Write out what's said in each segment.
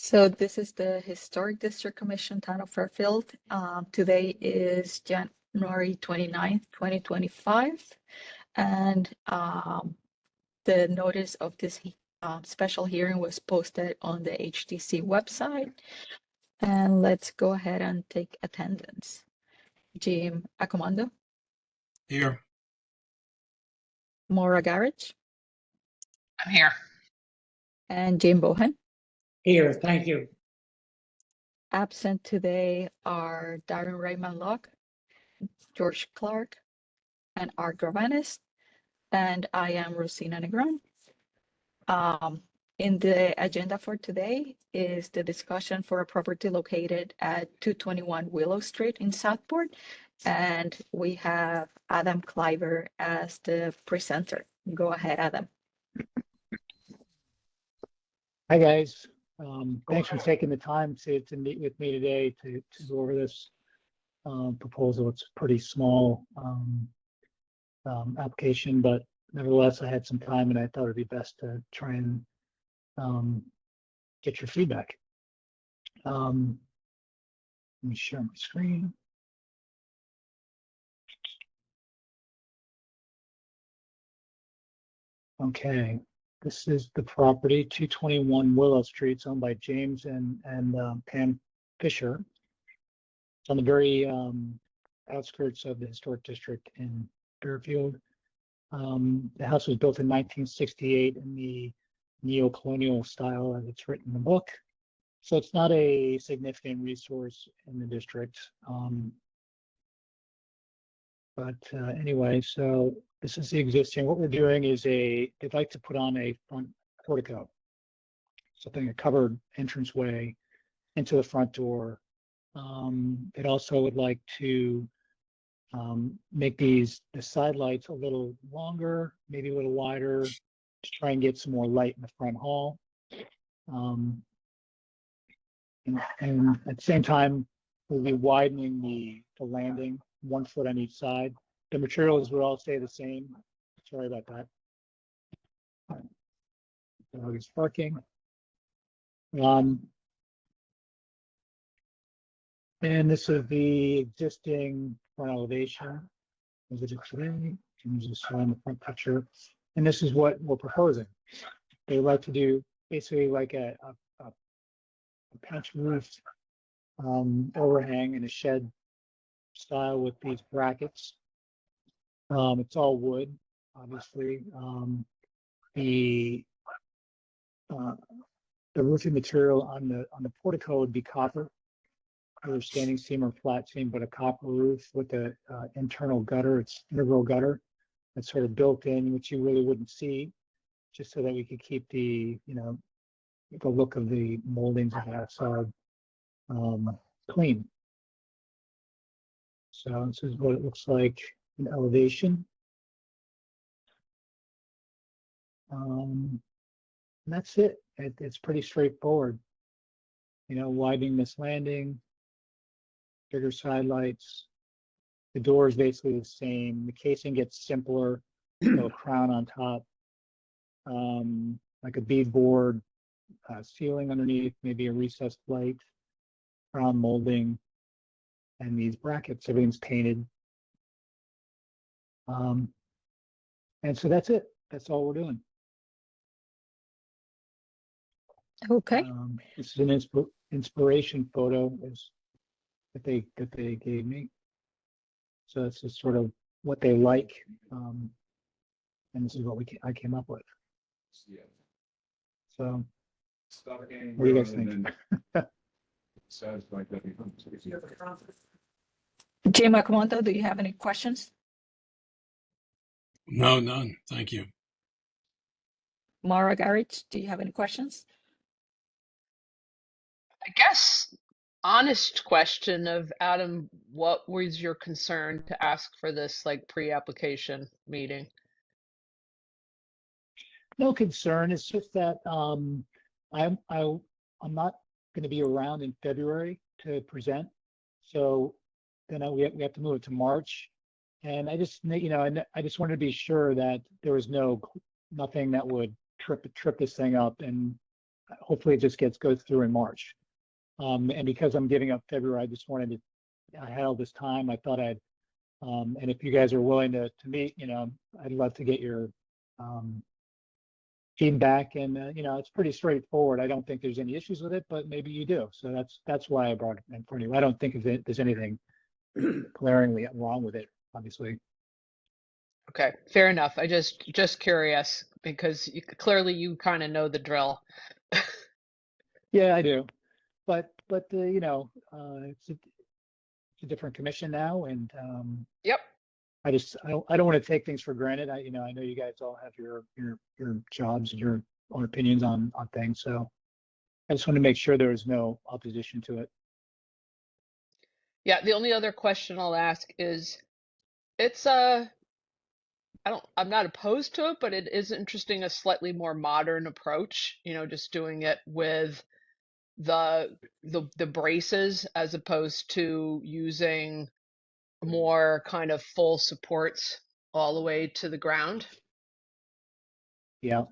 So this is the Historic District Commission, Town of Fairfield. Today is January 29th, 2025. And the notice of this special hearing was posted on the HDC website. And let's go ahead and take attendance. Jim Accomando. Here. Maura Garage. I'm here. And Jim Bohan. Here, thank you. Absent today are Darren Raymond Locke, George Clark, and Art Gravanis, and I am Rosina Negron. In the agenda for today is the discussion for a property located at 221 Willow Street in Southport, and we have Adam Cliver as the presenter. Go ahead, Adam. Hi, guys. Thanks for taking the time to meet with me today to go over this proposal. It's a pretty small application, but nevertheless, I had some time and I thought it'd be best to try and get your feedback. Let me share my screen. Okay. This is the property, 221 Willow Street. It's owned by James and Pam Fisher. It's on the very outskirts of the historic district in Fairfield. The house was built in 1968 in the neo-colonial style as it's written in the book. So it's not a significant resource in the district. Anyway, so this is the existing. What we're doing is they'd like to put on a front portico, something, a covered entranceway into the front door. It also would like to make the side lights a little longer, maybe a little wider, to try and get some more light in the front hall. And at the same time, we'll be widening the landing 1 foot on each side. The materials would all stay the same. Sorry about that. It's parking. And this is the existing front elevation. As it is today, can you just show in the front picture? And this is what we're proposing. They like to do basically like a patch roof overhang in a shed style with these brackets. It's all wood, obviously. The roofing material on the portico would be copper, either standing seam or flat seam, but a copper roof with the internal gutter. It's integral gutter that's sort of built in, which you really wouldn't see, just so that we could keep the the look of the moldings of the outside clean. So this is what it looks like in elevation. And that's it. It's pretty straightforward. You know, widening this landing, bigger side lights. The door is basically the same. The casing gets simpler, a crown on top, like a beadboard ceiling underneath, maybe a recessed light, crown molding, and these brackets. Everything's painted. And so that's it. That's all we're doing. Okay. This is an inspiration photo that they gave me. So this is sort of what they like, and this is what I came up with. So, what do you guys think? Jim Accomando, do you have any questions? No, none. Thank you. Maura Garage, do you have any questions? I guess honest question of Adam, what was your concern to ask for this like pre-application meeting? No concern. It's just that I'm not going to be around in February to present, so then we have to move it to March. And I just I just wanted to be sure that there was nothing that would trip this thing up. And hopefully it just goes through in March. And because I'm giving up February, I just wanted to, I had all this time, I thought I'd, and if you guys are willing to meet, I'd love to get your feedback. And, it's pretty straightforward. I don't think there's any issues with it, but maybe you do. So that's why I brought it in front of you. I don't think there's anything glaringly wrong with it, obviously. Okay, fair enough. I just curious because clearly you kind of know the drill. Yeah, I do. But it's a different commission now, and Yep. I don't want to take things for granted. I know you guys all have your jobs and your own opinions on things, so I just want to make sure there is no opposition to it. Yeah, the only other question I'll ask is it's I'm not opposed to it, but it is interesting, a slightly more modern approach, just doing it with the braces as opposed to using more kind of full supports all the way to the ground. Yeah,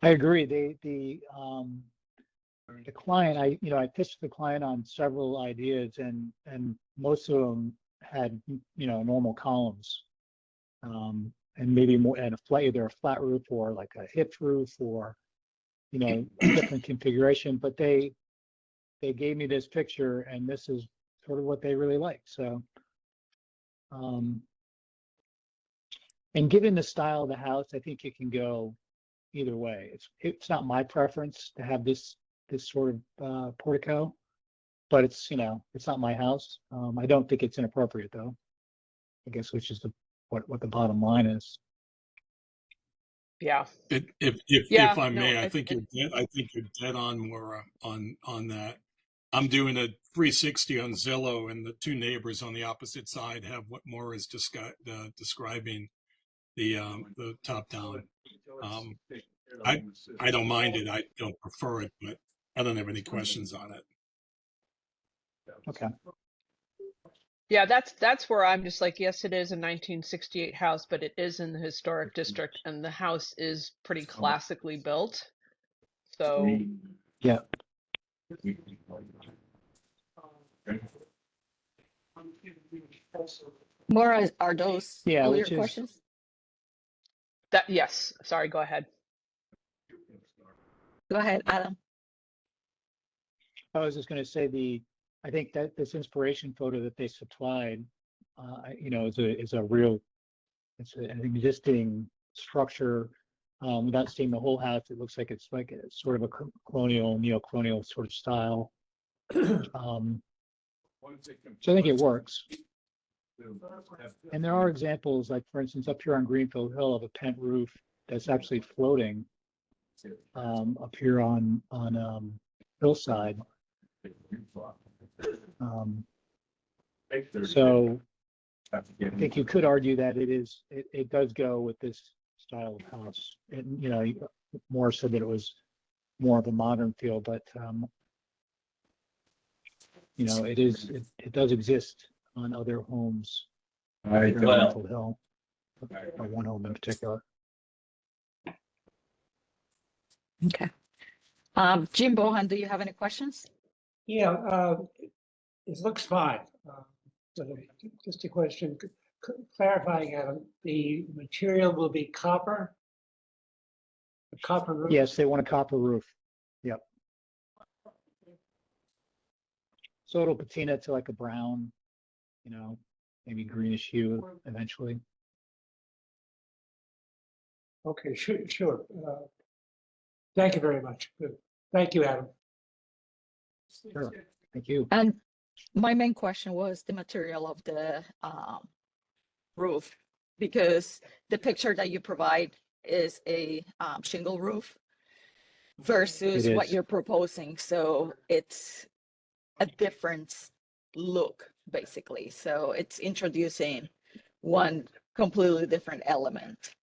I agree. The client, I pitched the client on several ideas, and most of them had normal columns, and maybe more and either a flat roof or like a hip roof or a different configuration. But they gave me this picture, and this is sort of what they really like. So, and given the style of the house, I think it can go either way. It's not my preference to have this sort of portico, but it's not my house. I don't think it's inappropriate though, I guess, which is what the bottom line is. Yeah. If I no, may, I think you're dead on, Maura, on that. I'm doing a 360 on Zillow, and the two neighbors on the opposite side have what Maura is describing, the top down. I don't mind it. I don't prefer it, but I don't have any questions on it. Okay. Yeah, that's where I'm just like, yes, it is a 1968 house, but it is in the historic district, and the house is pretty classically built. So Yeah. Maura, are those Yeah, all your which is- questions? yes, sorry, go ahead. Go ahead, Adam. I was just going to say I think that this inspiration photo that they supplied, is a real, it's an existing structure. Without seeing the whole house, it looks like it's like a sort of a colonial, neo-colonial sort of style. So I think it works. And there are examples, like for instance, up here on Greenfield Hill, of a pent roof that's actually floating up here on hillside. So I think you could argue that it does go with this style of house. And more so that it was more of a modern feel, but it does exist on other homes here on Greenfield Hill, or one home in particular. Okay. Jim Bohan, do you have any questions? Yeah, it looks fine. So just a question, clarifying, Adam, the material will be copper? A copper roof? Yes, they want a copper roof. Yep. So it'll patina to like a brown, maybe greenish hue eventually. Okay, sure. Thank you very much. Good. Thank you, Adam. Sure. Thank you. And my main question was the material of the roof, because the picture that you provide is a shingle roof versus It what is. you're proposing. So it's a different look, basically. So it's introducing one completely different element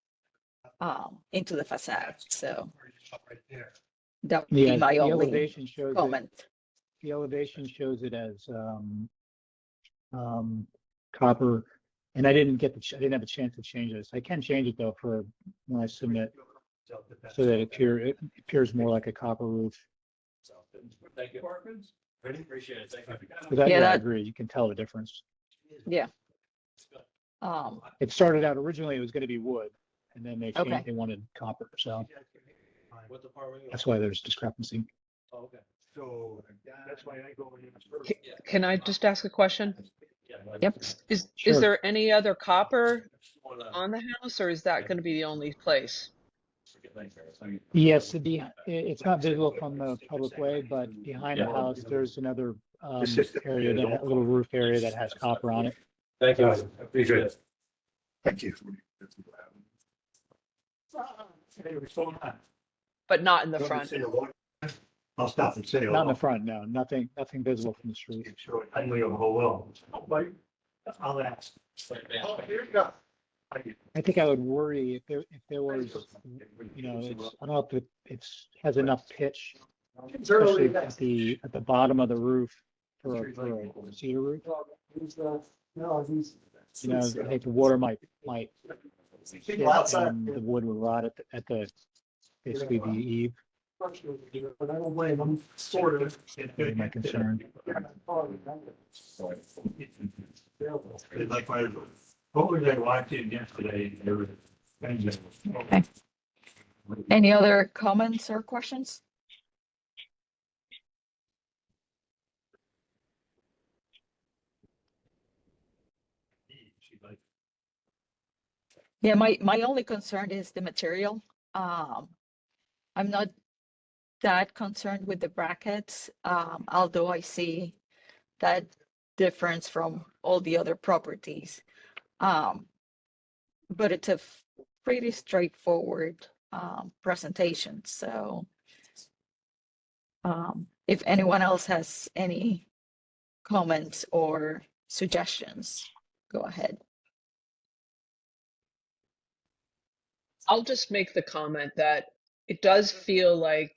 into the facade. So that would Yeah, be my the only elevation shows it. comment. The elevation shows it as copper, and I didn't have a chance to change this. I can change it though for when I submit. so that it appears more like a copper roof. Thank you. Really appreciate it. Thank you. But that, Yeah, yeah, I that- agree. You can tell the difference. Yeah. It started out originally, it was going to be wood, and then they Okay. changed, they wanted copper. So What department? that's why there's discrepancy. Oh, okay. So that's why I go in first. Can I just ask a question? Yep. Is Sure. there any other copper on the house, or is that going to be the only place? Yes, it's not visible from the public way, but behind the house, there's another area, a little roof area that has copper on it. Thank you. Appreciate it. Thank you. But not in the front. I'll stop and say Not in the hello. front, no, nothing visible from the street. Sure, I know you whole well. I'll ask. Oh, here you go. I think I would worry if there was, you know, I don't know if has enough pitch, especially at the bottom of the roof for a cedar roof. You know, I think the water might hit and the wood would rot at the, basically the eave. But I don't blame them, sort of. That'd be my concern. Like what were they watching yesterday? They were. Okay. Any other comments or questions? Yeah, my only concern is the material. I'm not that concerned with the brackets, although I see that difference from all the other properties. But it's a pretty straightforward presentation. So if anyone else has any comments or suggestions, go ahead. I'll just make the comment that it does feel like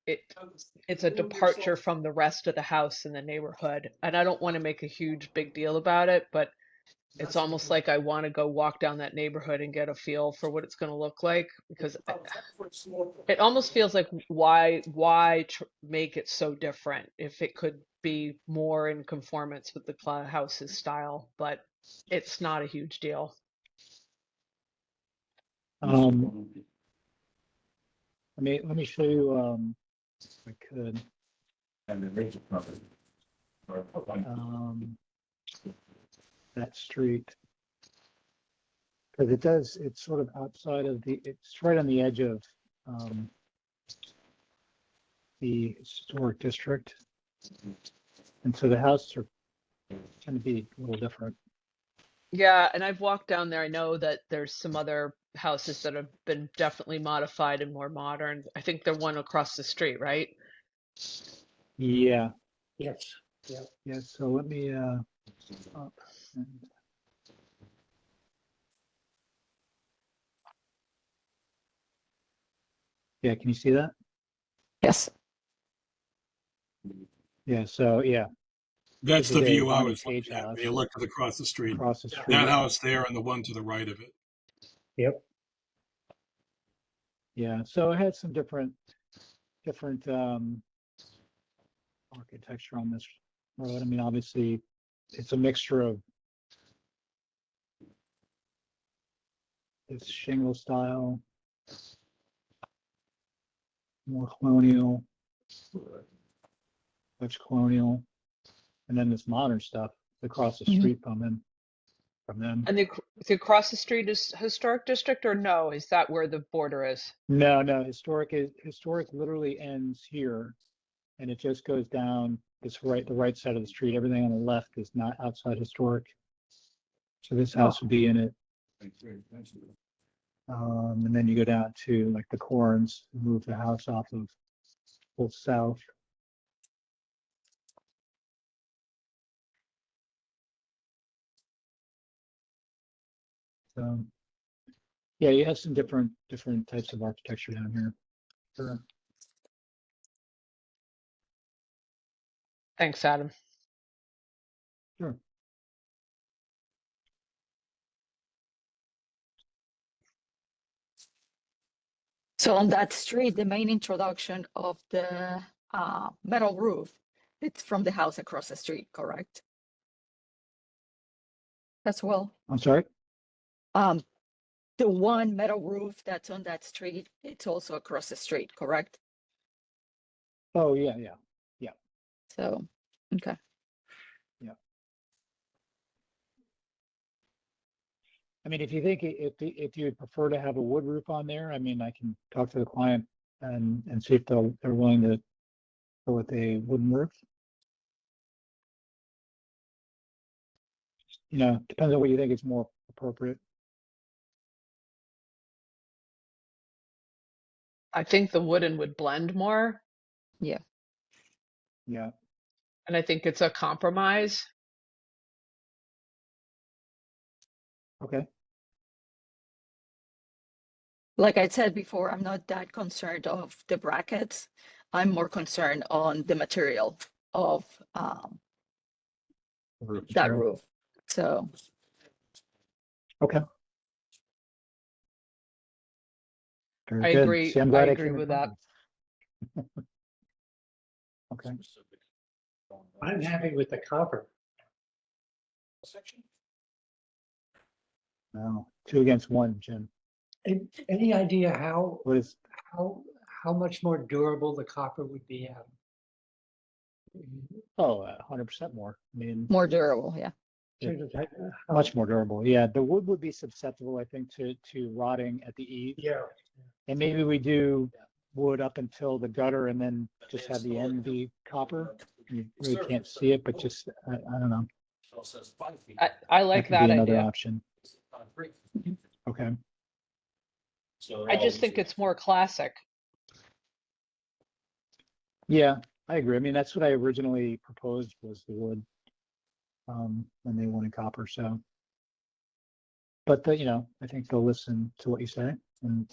it's a departure from the rest of the house in the neighborhood. And I don't want to make a huge big deal about it, but it's almost like I want to go walk down that neighborhood and get a feel for what it's going to look like, because it almost feels like why make it so different if it could be more in conformance with the house's style, but it's not a huge deal. Let me show you, if I could. That street. Because it's sort of outside of it's right on the edge of the historic district. And so the houses are going to be a little different. Yeah, and I've walked down there. I know that there's some other houses that have been definitely modified and more modern. I think the one across the street, right? Yeah, Yes. yeah, so let me stop and yeah, can you see that? Yes. Yeah, so yeah, That's This the is a view I Bonnie was Page looking at. house. When you looked across the street. across the street. That house there and the one to the right of it. Yep. Yeah, so it had some different architecture on this road. I mean, obviously, it's a mixture of this shingle style, more colonial, Dutch colonial, and then this modern stuff across the Mhm. street from them. And the across the street is historic district, or no? Is that where the border is? No, historic literally ends here, and it just goes down the right side of the street. Everything on the left is not outside historic. So this house would be in it. And then you go down to like the corns, move the house off of full south. So, yeah, you have some different types of architecture down here. Sure. Thanks, Adam. Sure. So on that street, the main introduction of the metal roof, it's from the house across the street, correct? As well. I'm sorry? Um, the one metal roof that's on that street, it's also across the street, correct? Oh, yeah. So, okay. I mean, if you think if you would prefer to have a wood roof on there, I mean, I can talk to the client and see if they're willing to go with a wooden roof. You know, depends on what you think is more appropriate. I think the wooden would blend more, Yeah. and I think it's a compromise. Okay. Like I said before, I'm not that concerned of the brackets. I'm more concerned on the material of that roof. So, Okay. Very I good. agree. See, I'm I glad agree came in with that. front. Okay. I'm happy with the copper. No, 2 against 1, Jim. Any idea how, What is, how much more durable the copper would be? oh, 100% more. I mean, more durable, yeah. In terms of how- much more durable. Yeah, the wood would be susceptible, I think, to rotting at the eaves. Yeah. And maybe we do wood up until the gutter and then just have the end be copper. You really can't see it, but just, I don't know. I like could be that another idea. option. Okay. I just think it's more classic. Yeah, I agree. I mean, that's what I originally proposed was the wood. And they wanted copper, so. But you know, I think they'll listen to what you say and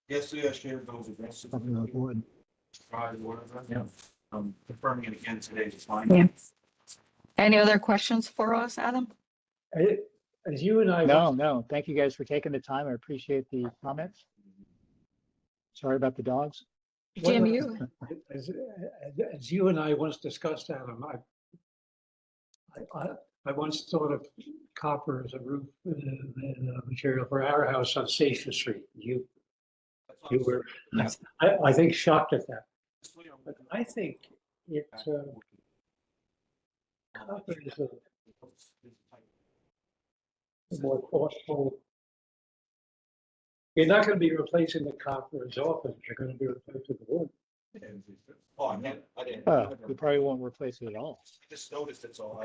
Yesterday I shared those addresses. something like wood. Friday, whatever. Yeah. I'm confirming it again today to find. Yeah. Any other questions for us, Adam? As you and I. No, thank you guys for taking the time. I appreciate the comments. Sorry about the dogs. Jim, you, As you and I once discussed, Adam, I once thought of copper as a roof material for our house on Station Street. You were, I think, shocked at that. But I think it, copper is a more thoughtful. You're not going to be replacing the copper as often. You're going to be replacing the wood. Oh, I didn't. We probably won't replace it at all. I just noticed it's all.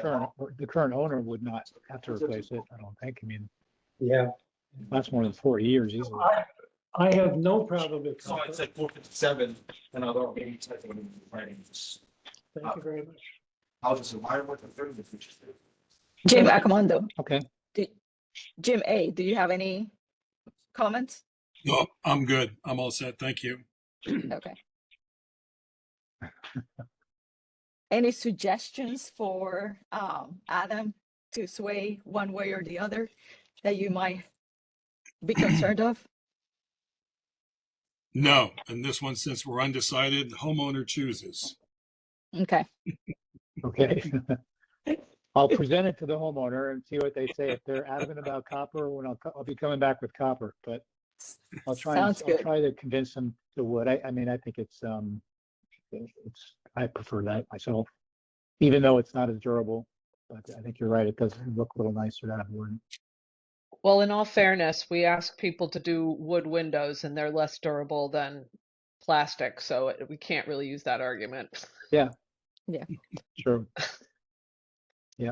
The current owner would not have to replace it, I don't think. I mean, Yeah. that's more than 40 years easily. I have no problem with So copper. it's like 457 and I'll maybe type it in writing. Thank you very much. I'll just wire with the third if we just do. Jim Accomando. Okay. Jim A, do you have any comments? No, I'm good. I'm all set. Thank you. Okay. Any suggestions for Adam to sway one way or the other that you might be concerned of? No, and this one, since we're undecided, homeowner chooses. Okay, Okay. I'll present it to the homeowner and see what they say. If they're adamant about copper, when I'll be coming back with copper, but I'll sounds good. try to convince them to wood. I mean, I think I prefer that myself, even though it's not as durable, but I think you're right. It does look a little nicer to have wood. Well, in all fairness, we ask people to do wood windows and they're less durable than plastic, so we can't really use that argument. Sure. Yeah.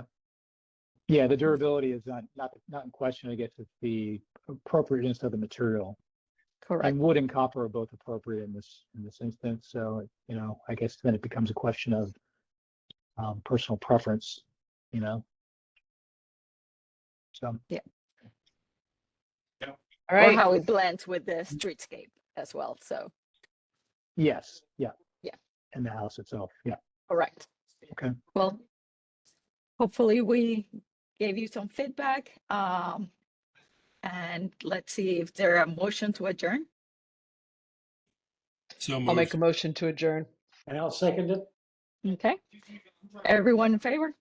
Yeah, the durability is not in question. I guess it's the appropriateness of the material. Correct. And wood and copper are both appropriate in this instance. So, you know, I guess then it becomes a question of personal preference, you know. So, All Or right. how it blends with the streetscape as well. So, yes, yeah. Yeah. And the house itself, yeah. correct. Okay. Well, hopefully we gave you some feedback. And let's see if there are motion to adjourn. So I'll make moved. a motion to adjourn. And I'll second it. Okay. Everyone in favor?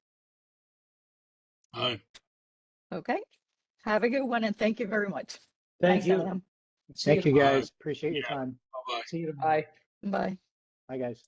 Aye. Okay. Have a good one and thank you very much. Thank Thanks, you. Adam. See Thank you, tomorrow. guys. Appreciate your Yeah. time. Bye-bye. See you tomorrow. Bye. Bye. Bye, guys.